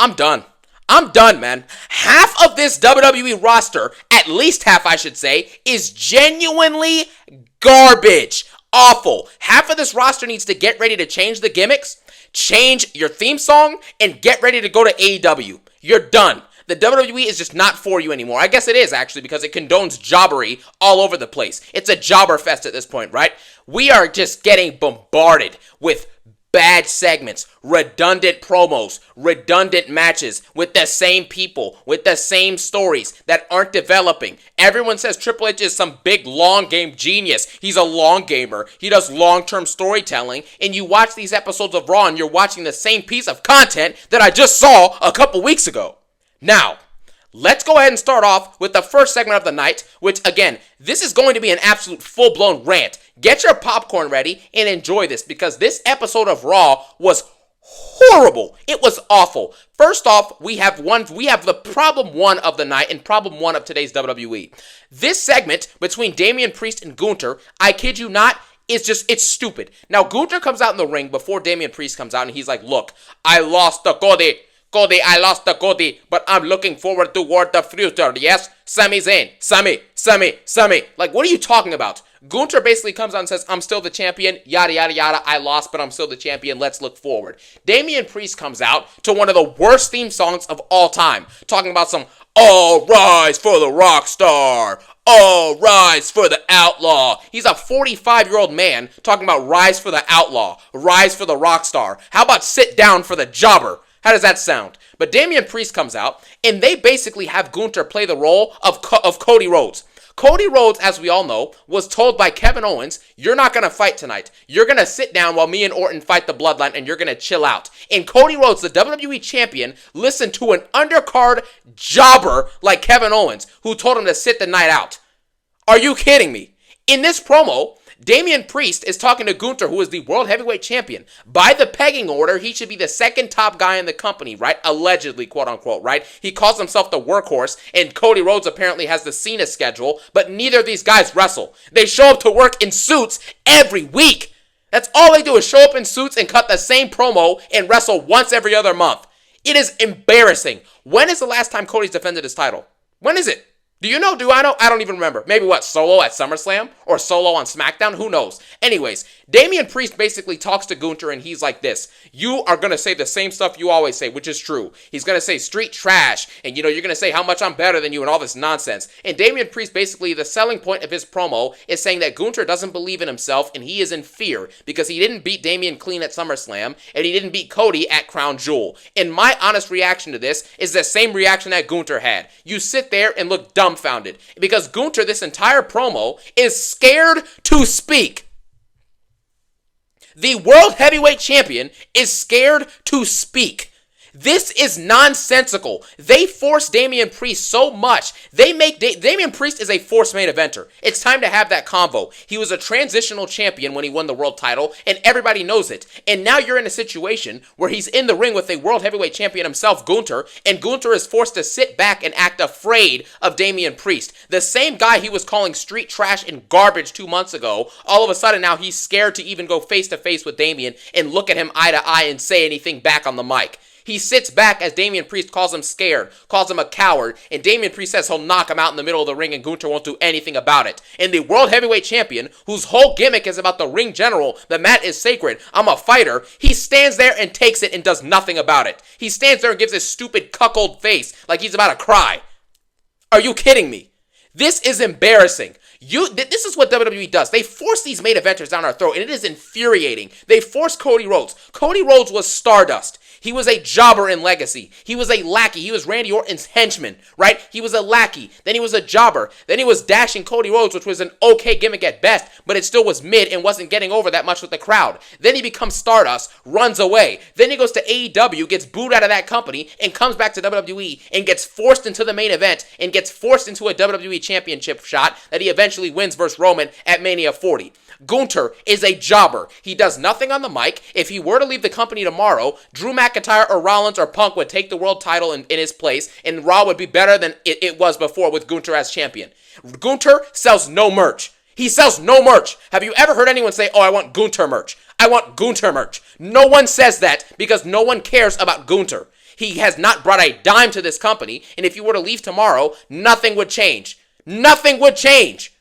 I'm done. I'm done, man. Half of this WWE roster, at least half I should say, is genuinely garbage. Awful. Half of this roster needs to get ready to change the gimmicks, change your theme song, and get ready to go to AEW. You're done. The WWE is just not for you anymore. I guess it is, actually, because it condones jobbery all over the place. It's a jobber fest at this point, right? We are just getting bombarded with bad segments, redundant promos, redundant matches with the same people, with the same stories that aren't developing. Everyone says Triple H is some big long game genius. He's a long gamer. He does long-term storytelling. And you watch these episodes of Raw and you're watching the same piece of content that I just saw a couple weeks ago. Now, let's go ahead and start off with the first segment of the night, which, again, this is going to be an absolute full-blown rant. Get your popcorn ready and enjoy this, because this episode of Raw was horrible. It was awful. First off, we have the problem one of the night and problem one of today's WWE. This segment between Damian Priest and Gunther, I kid you not, it's stupid. Now, Gunther comes out in the ring before Damian Priest comes out, and he's like, look, I lost to Cody. I lost to Cody, but I'm looking forward toward the future, yes? Sami Zayn, Sami. Like, what are you talking about? Gunther basically comes out and says, I'm still the champion, yada, yada, yada. I lost, but I'm still the champion. Let's look forward. Damian Priest comes out to one of the worst theme songs of all time, talking about some, all rise for the rock star. All rise for the outlaw. He's a 45-year-old man talking about rise for the outlaw, rise for the rock star. How about sit down for the jobber? How does that sound? But Damian Priest comes out, and they basically have Gunther play the role of Cody Rhodes. Cody Rhodes, as we all know, was told by Kevin Owens, you're not going to fight tonight. You're going to sit down while me and Orton fight the Bloodline, and you're going to chill out. And Cody Rhodes, the WWE champion, listened to an undercard jobber like Kevin Owens, who told him to sit the night out. Are you kidding me? In this promo, Damian Priest is talking to Gunther, who is the World Heavyweight Champion. By the pecking order, he should be the second top guy in the company, right? Allegedly, quote unquote, right? He calls himself the workhorse, and Cody Rhodes apparently has the Cena schedule, but neither of these guys wrestle. They show up to work in suits every week. That's all they do, is show up in suits and cut the same promo and wrestle once every other month. It is embarrassing. When is the last time Cody's defended his title? When is it? Do you know? Do I know? I don't even remember. Maybe Solo at SummerSlam? Or Solo on SmackDown? Who knows? Anyways, Damian Priest basically talks to Gunther and he's like this. You are going to say the same stuff you always say, which is true. He's going to say street trash and, you're going to say how much I'm better than you and all this nonsense. And Damian Priest basically, the selling point of his promo is saying that Gunther doesn't believe in himself and he is in fear because he didn't beat Damian clean at SummerSlam and he didn't beat Cody at Crown Jewel. And my honest reaction to this is the same reaction that Gunther had. You sit there and look dumbfounded because Gunther, this entire promo, is scared to speak. The World Heavyweight Champion is scared to speak. This is nonsensical. They force Damian Priest so much. They make Damian Priest is a forced main eventer. It's time to have that convo. He was a transitional champion when he won the world title, and everybody knows it. And now you're in a situation where he's in the ring with a world heavyweight champion himself, Gunther, and Gunther is forced to sit back and act afraid of Damian Priest. The same guy he was calling street trash and garbage 2 months ago, all of a sudden now he's scared to even go face to face with Damian and look at him eye to eye and say anything back on the mic. He sits back as Damian Priest calls him scared, calls him a coward, and Damian Priest says he'll knock him out in the middle of the ring and Gunther won't do anything about it. And the World Heavyweight Champion, whose whole gimmick is about the ring general, the mat is sacred, I'm a fighter, he stands there and takes it and does nothing about it. He stands there and gives his stupid cuckold face like he's about to cry. Are you kidding me? This is embarrassing. This is what WWE does. They force these main eventers down our throat, and it is infuriating. They force Cody Rhodes. Cody Rhodes was Stardust. He was a jobber in Legacy. He was a lackey. He was Randy Orton's henchman, right? He was a lackey. Then he was a jobber. Then he was dashing Cody Rhodes, which was an okay gimmick at best, but it still was mid and wasn't getting over that much with the crowd. Then he becomes Stardust, runs away. Then he goes to AEW, gets booed out of that company, and comes back to WWE and gets forced into the main event and gets forced into a WWE championship shot that he eventually wins versus Roman at Mania 40. Gunther is a jobber. He does nothing on the mic. If he were to leave the company tomorrow, Drew McIntyre or Rollins or Punk would take the world title in his place, and Raw would be better than it was before with Gunther as champion. Gunther sells no merch. He sells no merch. Have you ever heard anyone say, oh, I want Gunther merch? I want Gunther merch. No one says that because no one cares about Gunther. He has not brought a dime to this company, and if you were to leave tomorrow, nothing would change. Nothing would change.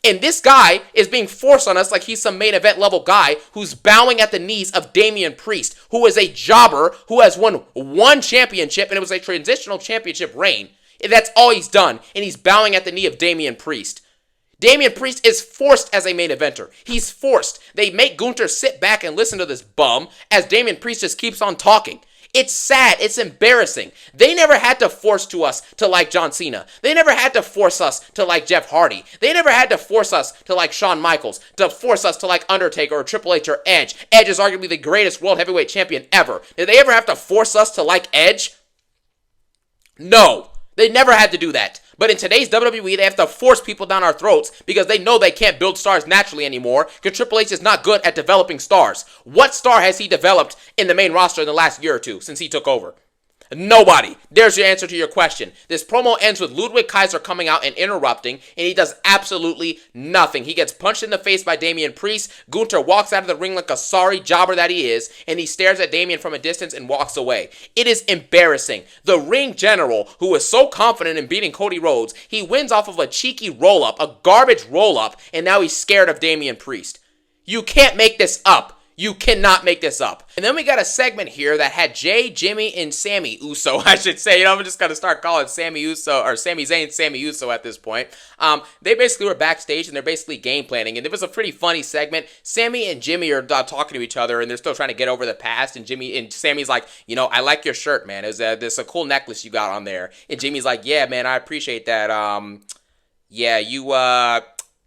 And this guy is being forced on us like he's some main event level guy who's bowing at the knees of Damian Priest, who is a jobber who has won one championship, and it was a transitional championship reign. That's all he's done, and he's bowing at the knee of Damian Priest. Damian Priest is forced as a main eventer. He's forced. They make Gunther sit back and listen to this bum as Damian Priest just keeps on talking. It's sad. It's embarrassing. They never had to force to us to like John Cena. They never had to force us to like Jeff Hardy. They never had to force us to like Shawn Michaels, to force us to like Undertaker or Triple H or Edge. Edge is arguably the greatest world heavyweight champion ever. Did they ever have to force us to like Edge? No. They never had to do that. But in today's WWE, they have to force people down our throats because they know they can't build stars naturally anymore because Triple H is not good at developing stars. What star has he developed in the main roster in the last year or two since he took over? Nobody. There's your answer to your question. This promo ends with Ludwig Kaiser coming out and interrupting, and he does absolutely nothing. He gets punched in the face by Damian Priest. Gunther walks out of the ring like a sorry jobber that he is, and he stares at Damian from a distance and walks away. It is embarrassing. The ring general, who was so confident in beating Cody Rhodes, he wins off of a cheeky roll-up, a garbage roll-up, and now he's scared of Damian Priest. You can't make this up. You cannot make this up. And then we got a segment here that had Jay, Jimmy, and Sammy Uso, I should say. I'm just going to start calling Sammy Uso, or Sami Zayn, Sammy Uso at this point. They basically were backstage, and they're basically game planning. And it was a pretty funny segment. Sammy and Jimmy are talking to each other, and they're still trying to get over the past. And Sammy's like, I like your shirt, man. There's a cool necklace you got on there. And Jimmy's like, yeah, man, I appreciate that.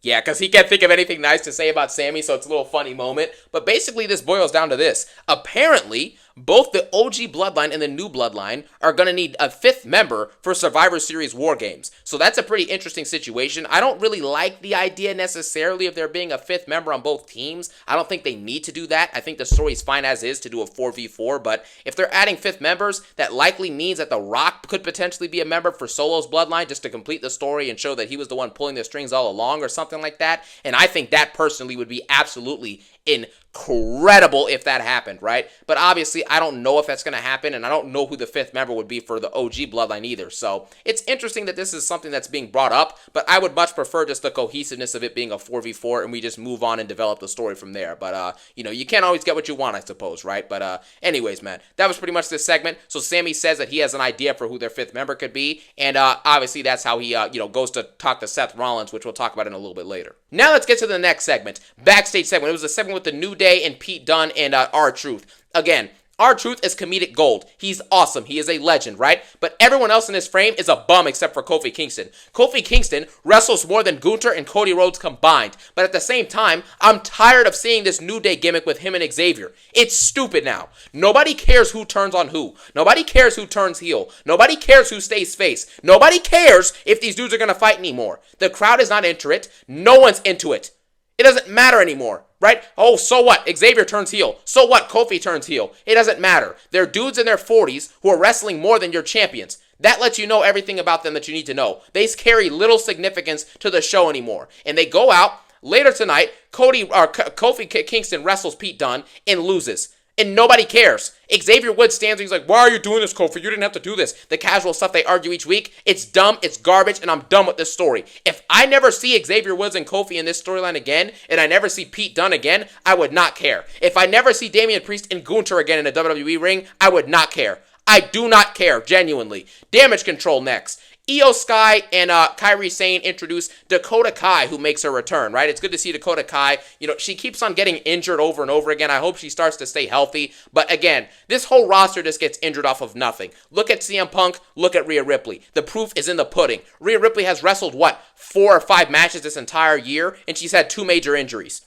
Yeah, because he can't think of anything nice to say about Sammy, so it's a little funny moment. But basically, this boils down to this. Apparently, both the OG Bloodline and the new Bloodline are going to need a fifth member for Survivor Series War Games. So that's a pretty interesting situation. I don't really like the idea necessarily of there being a fifth member on both teams. I don't think they need to do that. I think the story's fine as is to do a 4v4. But if they're adding fifth members, that likely means that The Rock could potentially be a member for Solo's Bloodline just to complete the story and show that he was the one pulling the strings all along or something like that. And I think that personally would be absolutely incredible if that happened, right? But obviously, I don't know if that's going to happen, and I don't know who the fifth member would be for the OG Bloodline either. So it's interesting that this is something that's being brought up, but I would much prefer just the cohesiveness of it being a 4v4, and we just move on and develop the story from there. But, you can't always get what you want, I suppose, right? But anyways, man, that was pretty much this segment. So Sammy says that he has an idea for who their fifth member could be, and obviously that's how he, goes to talk to Seth Rollins, which we'll talk about in a little bit later. Now let's get to the next segment, backstage segment. It was a segment with the New Day and Pete Dunne and R-Truth. Again, R-Truth is comedic gold. He's awesome. He is a legend, right? But everyone else in this frame is a bum except for Kofi Kingston. Kofi Kingston wrestles more than Gunther and Cody Rhodes combined. But at the same time, I'm tired of seeing this New Day gimmick with him and Xavier. It's stupid now. Nobody cares who turns on who. Nobody cares who turns heel. Nobody cares who stays face. Nobody cares if these dudes are going to fight anymore. The crowd is not into it. No one's into it. It doesn't matter anymore, right? Oh, so what? Xavier turns heel. So what? Kofi turns heel. It doesn't matter. They're dudes in their 40s who are wrestling more than your champions. That lets you know everything about them that you need to know. They carry little significance to the show anymore. And they go out later tonight. Kofi Kingston wrestles Pete Dunne and loses. And nobody cares. Xavier Woods stands and he's like, why are you doing this, Kofi? You didn't have to do this. The casual stuff they argue each week, it's dumb, it's garbage, and I'm done with this story. If I never see Xavier Woods and Kofi in this storyline again, and I never see Pete Dunne again, I would not care. If I never see Damian Priest and Gunther again in a WWE ring, I would not care. I do not care, genuinely. Damage Control next. Io Sky and Kairi Sane introduce Dakota Kai, who makes her return, right? It's good to see Dakota Kai. She keeps on getting injured over and over again. I hope she starts to stay healthy. But again, this whole roster just gets injured off of nothing. Look at CM Punk. Look at Rhea Ripley. The proof is in the pudding. Rhea Ripley has wrestled, 4 or 5 matches this entire year, and she's had 2 major injuries.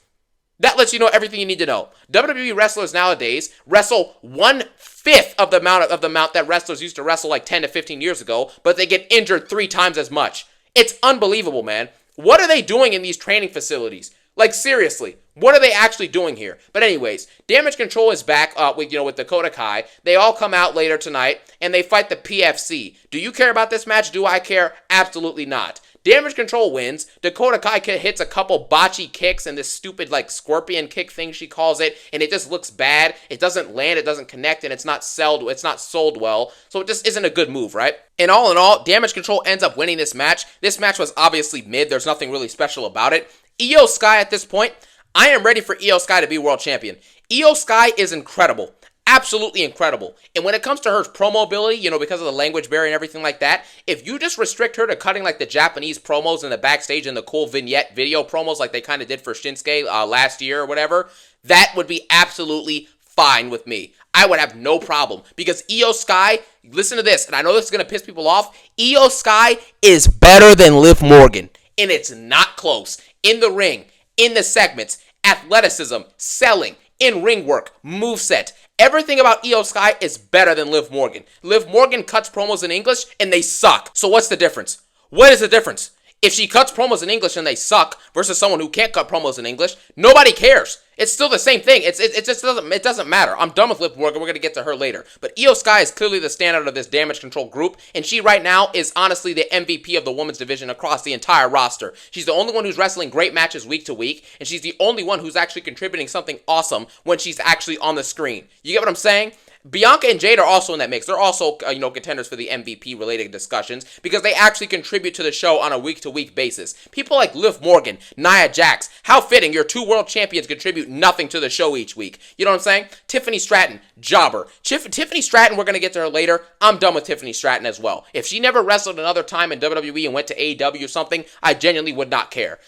That lets you know everything you need to know. WWE wrestlers nowadays wrestle 1/5 of the amount that wrestlers used to wrestle like 10 to 15 years ago, but they get injured 3 times as much. It's unbelievable, man. What are they doing in these training facilities? Like, seriously, what are they actually doing here? But anyways, Damage Control is back with Dakota Kai. They all come out later tonight, and they fight the PFC. Do you care about this match? Do I care? Absolutely not. Damage Control wins. Dakota Kai hits a couple botchy kicks and this stupid like scorpion kick thing she calls it, and it just looks bad. It doesn't land, it doesn't connect, and it's not sold well. So it just isn't a good move, right? And all in all, Damage Control ends up winning this match. This match was obviously mid. There's nothing really special about it. Io Sky at this point, I am ready for Io Sky to be world champion. Io Sky is incredible. Absolutely incredible. And when it comes to her promo ability, because of the language barrier and everything like that, if you just restrict her to cutting like the Japanese promos in the backstage and the cool vignette video promos like they kind of did for Shinsuke last year or whatever, that would be absolutely fine with me. I would have no problem because Io Sky, listen to this, and I know this is going to piss people off, Io Sky is better than Liv Morgan, and it's not close. In the ring, in the segments, athleticism, selling, in-ring work, moveset, everything about Io Sky is better than Liv Morgan. Liv Morgan cuts promos in English and they suck. So what's the difference? What is the difference? If she cuts promos in English and they suck versus someone who can't cut promos in English, nobody cares. It's still the same thing. It just doesn't matter. I'm done with Liv Morgan. We're going to get to her later. But Io Sky is clearly the standout of this Damage Control group, and she right now is honestly the MVP of the women's division across the entire roster. She's the only one who's wrestling great matches week to week, and she's the only one who's actually contributing something awesome when she's actually on the screen. You get what I'm saying? Bianca and Jade are also in that mix. They're also, contenders for the MVP-related discussions because they actually contribute to the show on a week-to-week basis. People like Liv Morgan, Nia Jax, how fitting your two world champions contribute nothing to the show each week. You know what I'm saying? Tiffany Stratton, jobber. Tiffany Stratton, we're going to get to her later. I'm done with Tiffany Stratton as well. If she never wrestled another time in WWE and went to AEW or something, I genuinely would not care.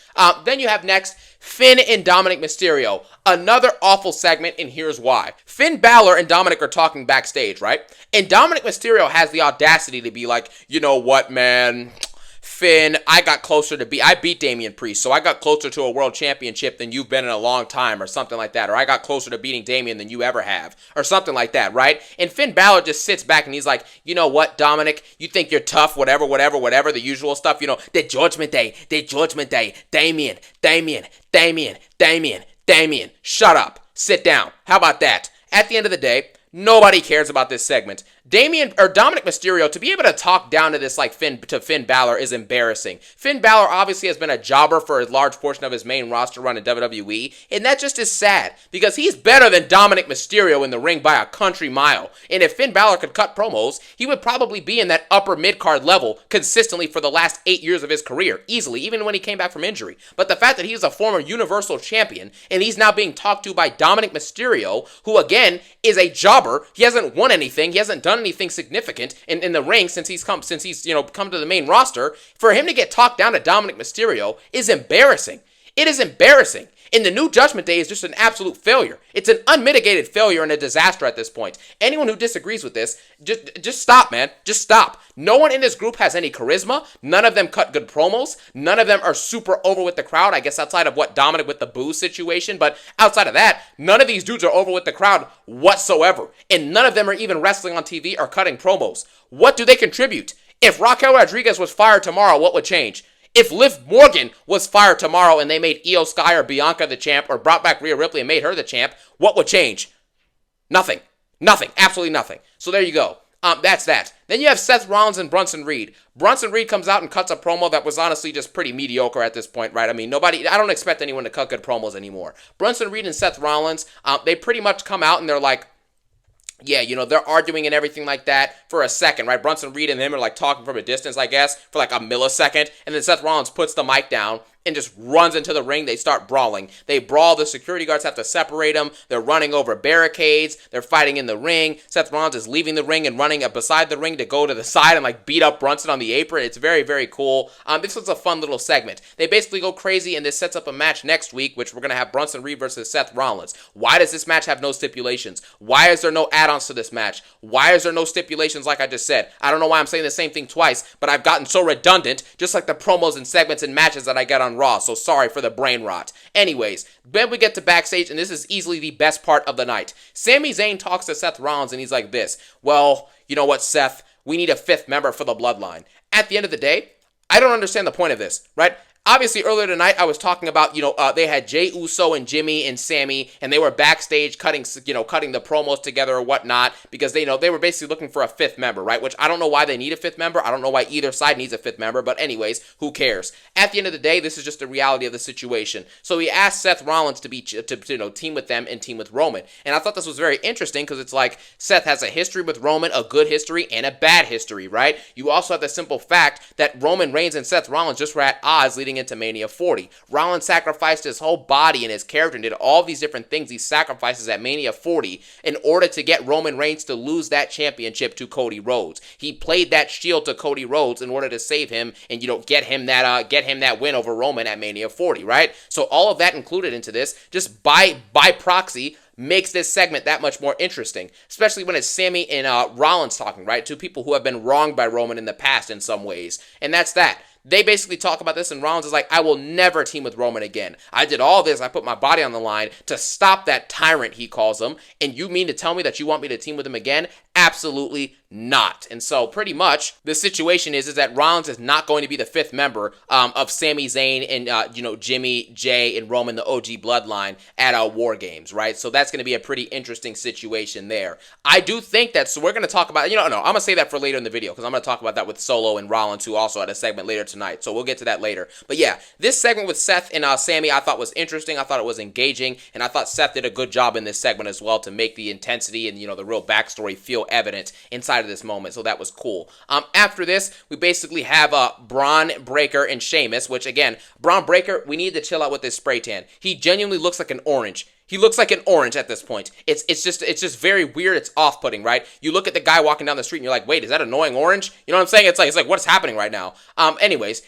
Then you have next Finn and Dominic Mysterio. Another awful segment, and here's why. Finn Balor and Dominic are talking backstage, right? And Dominic Mysterio has the audacity to be like, you know what, man? Finn, I beat Damian Priest, so I got closer to a world championship than you've been in a long time, or something like that. Or I got closer to beating Damian than you ever have, or something like that, right? And Finn Balor just sits back and he's like, you know what, Dominic? You think you're tough, whatever, the usual stuff, the Judgment Day, Damian, shut up, sit down. How about that? At the end of the day, nobody cares about this segment. Dominic Mysterio, to be able to talk down to this like Finn Balor is embarrassing. Finn Balor obviously has been a jobber for a large portion of his main roster run in WWE, and that just is sad because he's better than Dominic Mysterio in the ring by a country mile. And if Finn Balor could cut promos, he would probably be in that upper mid-card level consistently for the last 8 years of his career, easily, even when he came back from injury. But the fact that he's a former Universal Champion, and he's now being talked to by Dominic Mysterio, who again is a jobber, he hasn't won anything, he hasn't done anything significant in the ring since he's come to the main roster. For him to get talked down to Dominic Mysterio is embarrassing. It is embarrassing. And the new Judgment Day is just an absolute failure. It's an unmitigated failure and a disaster at this point. Anyone who disagrees with this, just stop, man. Just stop. No one in this group has any charisma. None of them cut good promos. None of them are super over with the crowd, I guess outside of what Dominic with the boo situation. But outside of that, none of these dudes are over with the crowd whatsoever. And none of them are even wrestling on TV or cutting promos. What do they contribute? If Raquel Rodriguez was fired tomorrow, what would change? If Liv Morgan was fired tomorrow and they made Io Sky or Bianca the champ or brought back Rhea Ripley and made her the champ, what would change? Nothing. Nothing. Absolutely nothing. So there you go. That's that. Then you have Seth Rollins and Bronson Reed. Bronson Reed comes out and cuts a promo that was honestly just pretty mediocre at this point, right? I mean, I don't expect anyone to cut good promos anymore. Bronson Reed and Seth Rollins, they pretty much come out and they're like, yeah, they're arguing and everything like that for a second, right? Bronson Reed and him are like talking from a distance, I guess, for like a millisecond. And then Seth Rollins puts the mic down and just runs into the ring. They start brawling. They brawl. The security guards have to separate them. They're running over barricades. They're fighting in the ring. Seth Rollins is leaving the ring and running up beside the ring to go to the side and like beat up Brunson on the apron. It's very, very cool. This was a fun little segment. They basically go crazy, and this sets up a match next week, which we're going to have Bronson Reed versus Seth Rollins. Why does this match have no stipulations? Why is there no add-ons to this match? Why is there no stipulations like I just said? I don't know why I'm saying the same thing twice, but I've gotten so redundant, just like the promos and segments and matches that I get on Raw, so sorry for the brain rot. Anyways, then we get to backstage, and this is easily the best part of the night. Sami Zayn talks to Seth Rollins, and he's like this, well, you know what, Seth? We need a fifth member for the Bloodline. At the end of the day, I don't understand the point of this, right? obviously earlier tonight I was talking about, they had Jey Uso and Jimmy and Sammy, and they were backstage cutting the promos together or whatnot, because they were basically looking for a fifth member, right? Which I don't know why they need a fifth member. I don't know why either side needs a fifth member, but anyways, who cares? At the end of the day, this is just the reality of the situation. So he asked Seth Rollins to team with them and team with Roman, and I thought this was very interesting because it's like Seth has a history with Roman, a good history and a bad history, right? You also have the simple fact that Roman Reigns and Seth Rollins just were at odds leading into Mania 40. Rollins sacrificed his whole body and his character and did all these different things, these sacrifices at Mania 40, in order to get Roman Reigns to lose that championship to Cody Rhodes. He played that shield to Cody Rhodes in order to save him and get him that win over Roman at Mania 40, right? So all of that included into this, just by proxy, makes this segment that much more interesting, especially when it's Sammy and Rollins talking, right? Two people who have been wronged by Roman in the past in some ways. And that's that. They basically talk about this, and Rollins is like, I will never team with Roman again. I did all this, I put my body on the line to stop that tyrant, he calls him, and you mean to tell me that you want me to team with him again? Absolutely not. And so pretty much the situation is that Rollins is not going to be the fifth member of Sami Zayn and Jimmy, Jay, and Roman, the OG bloodline at War Games, right? So that's going to be a pretty interesting situation there. I do think that, so we're going to talk about, no, I'm going to say that for later in the video, because I'm going to talk about that with Solo and Rollins, who also had a segment later tonight. So we'll get to that later. But yeah, this segment with Seth and Sammy I thought was interesting. I thought it was engaging, and I thought Seth did a good job in this segment as well to make the intensity and the real backstory feel evident inside of this moment. So that was cool. After this, we basically have Braun Breaker and Sheamus, which again, Braun Breaker, we need to chill out with this spray tan. He genuinely looks like an orange. He looks like an orange at this point. It's just very weird. It's off-putting, right? You look at the guy walking down the street and you're like, wait, is that annoying orange? You know what I'm saying? It's like what's happening right now? Anyways,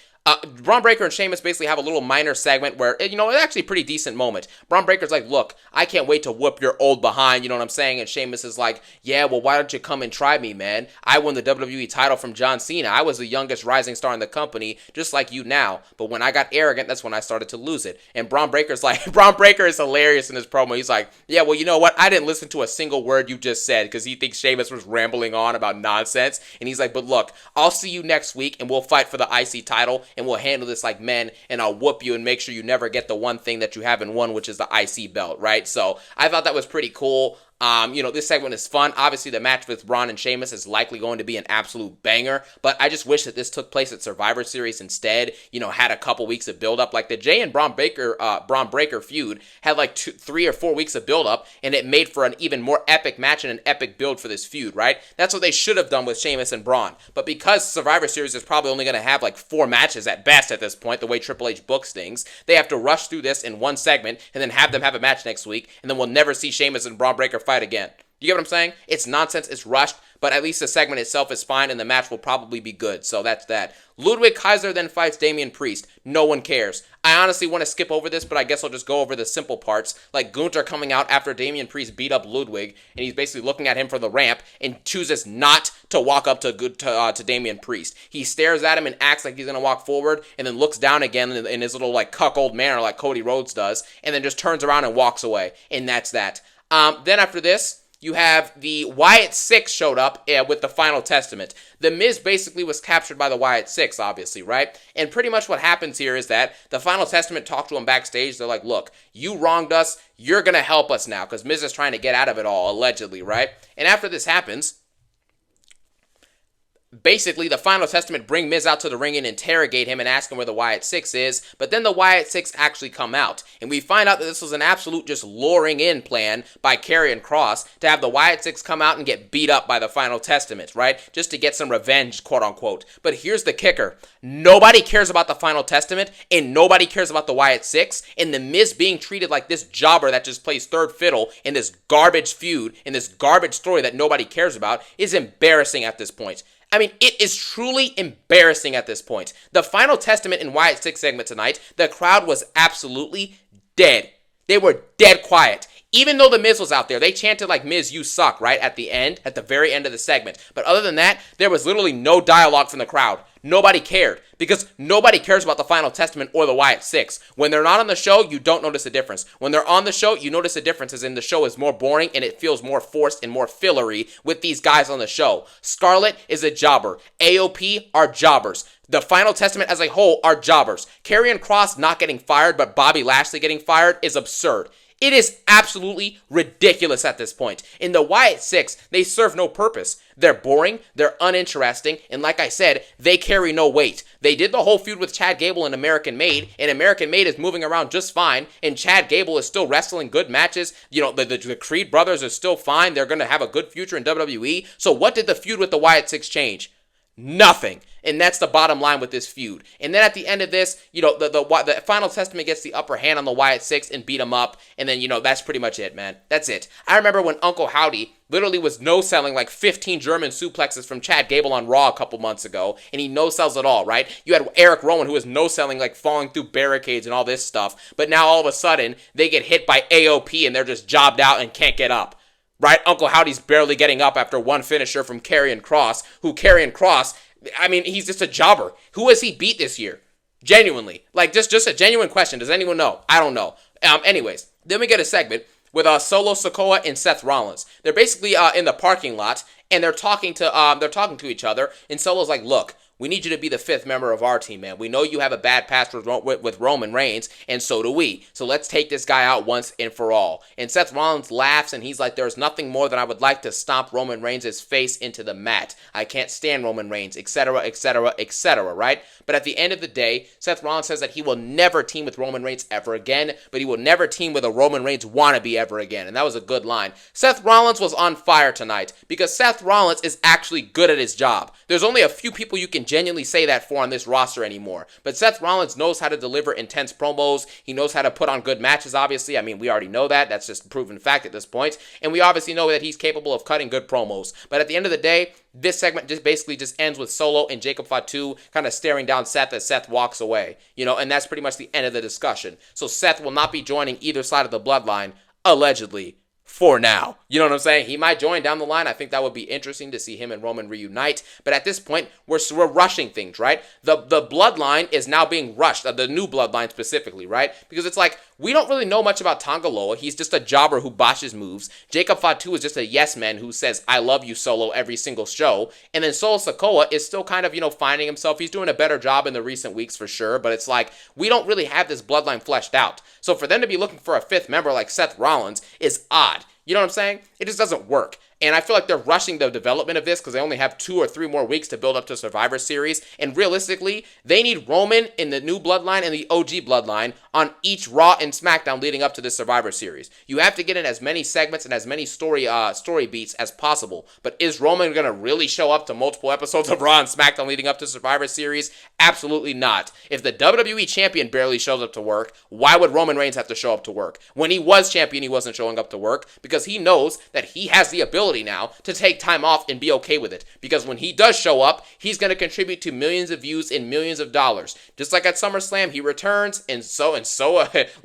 Braun Breaker and Sheamus basically have a little minor segment where, it's actually a pretty decent moment. Braun Breaker's like, look, I can't wait to whoop your old behind, you know what I'm saying? And Sheamus is like, yeah, well, why don't you come and try me, man? I won the WWE title from John Cena. I was the youngest rising star in the company, just like you now. But when I got arrogant, that's when I started to lose it. And Braun Breaker's like, Braun Breaker is hilarious in his promo. He's like, yeah, well, you know what? I didn't listen to a single word you just said, because he thinks Sheamus was rambling on about nonsense. And he's like, but look, I'll see you next week and we'll fight for the IC title and we'll handle this like men, and I'll whoop you and make sure you never get the one thing that you haven't won, which is the IC belt, right? So I thought that was pretty cool. This segment is fun. Obviously, the match with Braun and Sheamus is likely going to be an absolute banger, but I just wish that this took place at Survivor Series instead, had a couple weeks of build-up. Like the Jay and Braun Breaker feud had like 3 or 4 weeks of build-up, and it made for an even more epic match and an epic build for this feud, right? That's what they should have done with Sheamus and Braun. But because Survivor Series is probably only going to have like 4 matches at best at this point, the way Triple H books things, they have to rush through this in one segment and then have them have a match next week, and then we'll never see Sheamus and Braun Breaker fight again. You get what I'm saying? It's nonsense, it's rushed, but at least the segment itself is fine and the match will probably be good. So that's that. Ludwig Kaiser then fights Damian Priest. No one cares. I honestly want to skip over this, but I guess I'll just go over the simple parts. Like Gunther coming out after Damian Priest beat up Ludwig, and he's basically looking at him from the ramp and chooses not to walk up to Damian Priest. He stares at him and acts like he's going to walk forward, and then looks down again in his little like cuckold manner like Cody Rhodes does, and then just turns around and walks away. And that's that. Then after this, you have the Wyatt Six showed up with the Final Testament. The Miz basically was captured by the Wyatt Six, obviously, right? And pretty much what happens here is that the Final Testament talked to him backstage. They're like, look, you wronged us. You're going to help us now, because Miz is trying to get out of it all, allegedly, right? And after this happens, basically, the Final Testament bring Miz out to the ring and interrogate him and ask him where the Wyatt Six is, but then the Wyatt Six actually come out, and we find out that this was an absolute just luring in plan by Karrion Kross to have the Wyatt Six come out and get beat up by the Final Testament, right? Just to get some revenge, quote unquote. But here's the kicker. Nobody cares about the Final Testament, and nobody cares about the Wyatt Six, and the Miz being treated like this jobber that just plays third fiddle in this garbage feud, in this garbage story that nobody cares about, is embarrassing at this point. I mean, it is truly embarrassing at this point. The Final Testament in Wyatt Six segment tonight, the crowd was absolutely dead. They were dead quiet. Even though the Miz was out there, they chanted like, Miz, you suck, right? At the very end of the segment. But other than that, there was literally no dialogue from the crowd. Nobody cared because nobody cares about the Final Testament or the Wyatt Six. When they're not on the show, you don't notice a difference. When they're on the show, you notice a difference as in the show is more boring and it feels more forced and more fillery with these guys on the show. Scarlett is a jobber. AOP are jobbers. The Final Testament as a whole are jobbers. Karrion Kross not getting fired, but Bobby Lashley getting fired is absurd. It is absolutely ridiculous at this point. In the Wyatt Six, they serve no purpose. They're boring, they're uninteresting, and like I said, they carry no weight. They did the whole feud with Chad Gable and American Made, and American Made is moving around just fine, and Chad Gable is still wrestling good matches. You know, the Creed brothers are still fine. They're going to have a good future in WWE. So what did the feud with the Wyatt Six change? Nothing. And that's the bottom line with this feud. And then at the end of this, you know, the Final Testament gets the upper hand on the Wyatt Six and beat them up. And then, you know, that's pretty much it, man. That's it. I remember when Uncle Howdy literally was no-selling like 15 German suplexes from Chad Gable on Raw a couple months ago. And he no-sells it all, right? You had Eric Rowan who was no-selling like falling through barricades and all this stuff. But now all of a sudden, they get hit by AOP and they're just jobbed out and can't get up. Right? Uncle Howdy's barely getting up after one finisher from Karrion Kross, who Karrion Kross, I mean, he's just a jobber. Who has he beat this year? Genuinely. Like, just a genuine question. Does anyone know? I don't know. Anyways, then we get a segment with Solo Sikoa and Seth Rollins. They're basically in the parking lot, and they're talking to each other, and Solo's like, look, we need you to be the fifth member of our team, man. We know you have a bad past with Roman Reigns, and so do we. So let's take this guy out once and for all. And Seth Rollins laughs, and he's like, there's nothing more than I would like to stomp Roman Reigns' face into the mat. I can't stand Roman Reigns, etc., etc., etc., right? But at the end of the day, Seth Rollins says that he will never team with Roman Reigns ever again, but he will never team with a Roman Reigns wannabe ever again. And that was a good line. Seth Rollins was on fire tonight because Seth Rollins is actually good at his job. There's only a few people you can genuinely say that for on this roster anymore. But Seth Rollins knows how to deliver intense promos. He knows how to put on good matches, obviously. I mean, we already know that. That's just a proven fact at this point. And we obviously know that he's capable of cutting good promos. But at the end of the day, this segment just basically ends with Solo and Jacob Fatu kind of staring down Seth as Seth walks away. You know, and that's pretty much the end of the discussion. So Seth will not be joining either side of the bloodline, allegedly. For now. You know what I'm saying? He might join down the line. I think that would be interesting to see him and Roman reunite. But at this point, we're rushing things, right? The bloodline is now being rushed, the new bloodline specifically, right? Because it's like, we don't really know much about Tonga Loa. He's just a jobber who botches moves. Jacob Fatu is just a yes man who says, I love you, Solo, every single show. And then Solo Sikoa is still kind of, you know, finding himself. He's doing a better job in the recent weeks for sure. But it's like, we don't really have this bloodline fleshed out. So for them to be looking for a fifth member like Seth Rollins is odd. You know what I'm saying? It just doesn't work. And I feel like they're rushing the development of this because they only have 2 or 3 more weeks to build up to Survivor Series. And realistically, they need Roman in the new bloodline and the OG bloodline on each Raw and SmackDown leading up to this Survivor Series. You have to get in as many segments and as many story beats as possible. But is Roman going to really show up to multiple episodes of Raw and SmackDown leading up to Survivor Series? Absolutely not. If the WWE champion barely shows up to work, why would Roman Reigns have to show up to work? When he was champion, he wasn't showing up to work because he knows that he has the ability now to take time off and be okay with it, because when he does show up, he's going to contribute to millions of views and millions of dollars. Just like at SummerSlam, he returns, and so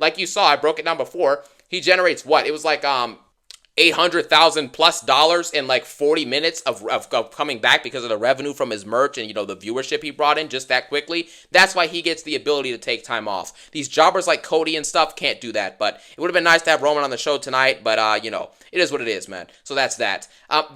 like you saw, I broke it down before, he generates what? It was like $800,000 plus in like 40 minutes of coming back because of the revenue from his merch and, you know, the viewership he brought in just that quickly. That's why he gets the ability to take time off. These jobbers like Cody and stuff can't do that, but it would have been nice to have Roman on the show tonight, but, you know, it is what it is, man. So that's that.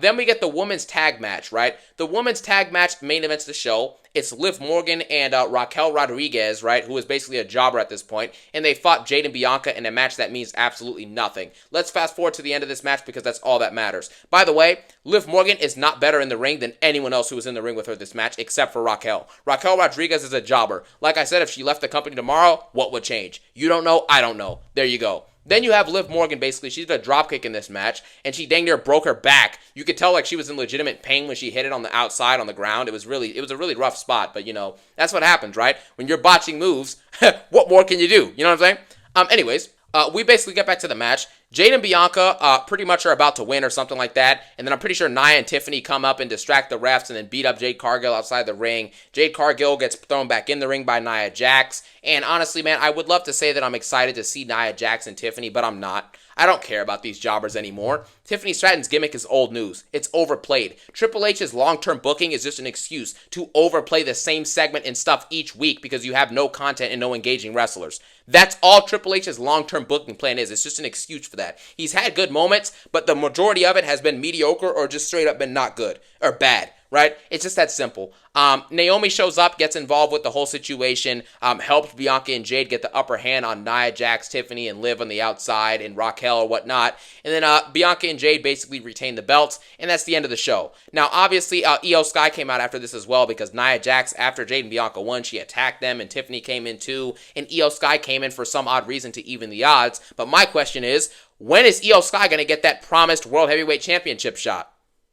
Then we get the women's tag match, right? The women's tag match main events the show. It's Liv Morgan and Raquel Rodriguez, right, who is basically a jobber at this point, and they fought Jade and Bianca in a match that means absolutely nothing. Let's fast forward to the end of this match because that's all that matters. By the way, Liv Morgan is not better in the ring than anyone else who was in the ring with her this match except for Raquel. Raquel Rodriguez is a jobber. Like I said, if she left the company tomorrow, what would change? You don't know, I don't know. There you go. Then you have Liv Morgan, basically, she did a dropkick in this match, and she dang near broke her back. You could tell like she was in legitimate pain when she hit it on the outside on the ground. It was a really rough spot, but you know, that's what happens, right? When you're botching moves, what more can you do? You know what I'm saying? Anyways, we basically get back to the match. Jade and Bianca pretty much are about to win or something like that. And then I'm pretty sure Nia and Tiffany come up and distract the refs and then beat up Jade Cargill outside the ring. Jade Cargill gets thrown back in the ring by Nia Jax. And honestly, man, I would love to say that I'm excited to see Nia Jax and Tiffany, but I'm not. I don't care about these jobbers anymore. Tiffany Stratton's gimmick is old news. It's overplayed. Triple H's long-term booking is just an excuse to overplay the same segment and stuff each week because you have no content and no engaging wrestlers. That's all Triple H's long-term booking plan is. It's just an excuse for that. He's had good moments, but the majority of it has been mediocre or just straight up been not good or bad. Right? It's just that simple. Naomi shows up, gets involved with the whole situation, helps Bianca and Jade get the upper hand on Nia Jax, Tiffany, and Liv on the outside, and Raquel or whatnot. And then Bianca and Jade basically retain the belts, and that's the end of the show. Now, obviously, Io Sky came out after this as well because Nia Jax, after Jade and Bianca won, she attacked them, and Tiffany came in too, and Io Sky came in for some odd reason to even the odds. But my question is, when is Io Sky going to get that promised World Heavyweight Championship shot?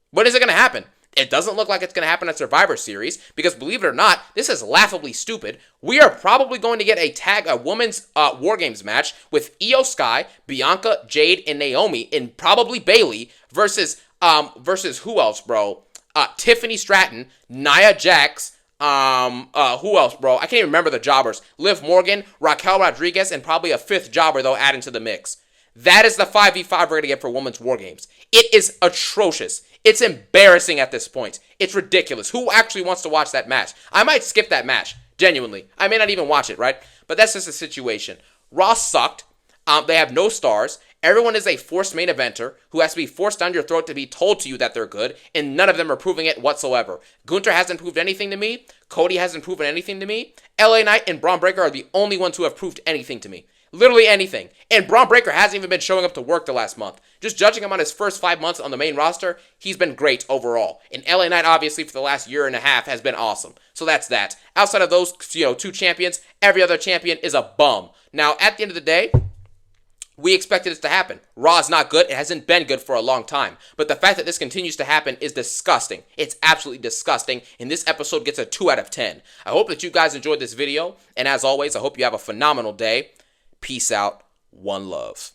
When is it going to happen? It doesn't look like it's going to happen at Survivor Series because, believe it or not, this is laughably stupid. We are probably going to get a women's War Games match with Io Sky, Bianca, Jade, and Naomi, and probably Bayley versus who else, bro? Tiffany Stratton, Nia Jax, who else, bro? I can't even remember the jobbers. Liv Morgan, Raquel Rodriguez, and probably a fifth jobber they'll add into the mix. That is the 5v5 we're going to get for Women's War Games. It is atrocious. It's embarrassing at this point. It's ridiculous. Who actually wants to watch that match? I might skip that match, genuinely. I may not even watch it, right? But that's just the situation. Raw sucked. They have no stars. Everyone is a forced main eventer who has to be forced down your throat to be told to you that they're good, and none of them are proving it whatsoever. Gunther hasn't proved anything to me. Cody hasn't proven anything to me. LA Knight and Braun Breaker are the only ones who have proved anything to me. Literally anything. And Braun Breaker hasn't even been showing up to work the last month. Just judging him on his first 5 months on the main roster, he's been great overall. And LA Knight, obviously, for the last year and a half has been awesome. So that's that. Outside of those, two champions, every other champion is a bum. Now, at the end of the day, we expected this to happen. Raw is not good. It hasn't been good for a long time. But the fact that this continues to happen is disgusting. It's absolutely disgusting. And this episode gets a 2 out of 10. I hope that you guys enjoyed this video. And as always, I hope you have a phenomenal day. Peace out. One love.